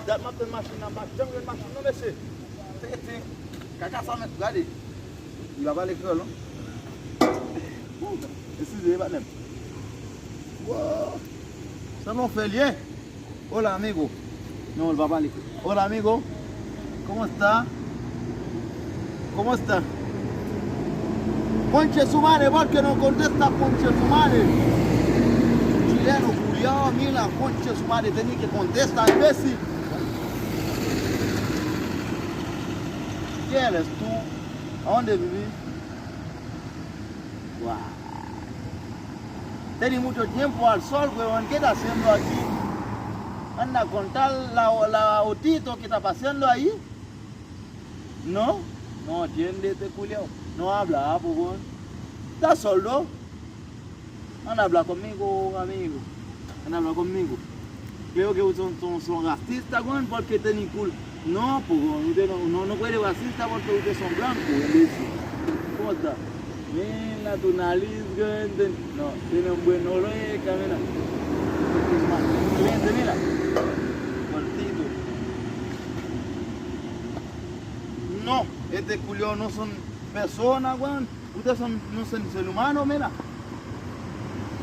Dat matin machine à machin, une machine, non, monsieur. Caca, ça met, regardez. Il va pas à l'école, non? Excusez, madame. Wow. Ça m'en fait lien. Hola, amigo. No, el va a l'école. Hola, amigo. ¿Cómo está? ¿Cómo está? Conche su madre, porque no contesta conche su madre. Chileno, culiao, mira, conche su madre, tenía que contestar, imbécil. ¿Quién eres tú? ¿A dónde vivís? Wow. Tenés mucho tiempo al sol, weón. ¿Qué estás haciendo aquí? Anda a contar la autito que está paseando ahí. ¿No? No atiende este culiao. No habla, pues, weón. ¿Estás solo? Anda a hablar conmigo, amigo. Anda a hablar conmigo. Creo que son racistas, weón, porque tienen culo. No, pues, usted no puede racista porque ustedes son blancos, weón. ¿Cómo está? Mira tu nariz, grande. No, tiene un buen olor, camina. Excelente, mira. Cortito. No, este culiao no son personas, weón. Ustedes no son seres humanos, mira.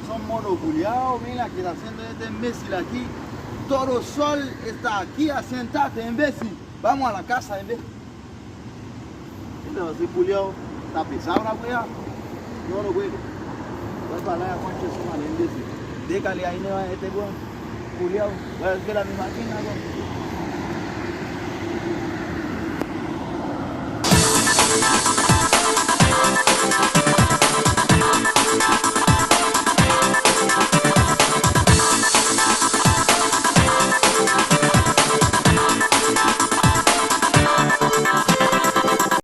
Son monoculiados, mira, que está haciendo este imbécil aquí. Todo el sol está aquí, sentate, imbécil. Vamos a la casa, imbécil. Este va a ser culiao. Está pesado la weá. No lo juego. Voy para allá, concha su madre, imbécil. Déjale ahí, no, este weón. Culiao. Voy a esperar mi máquina, weón.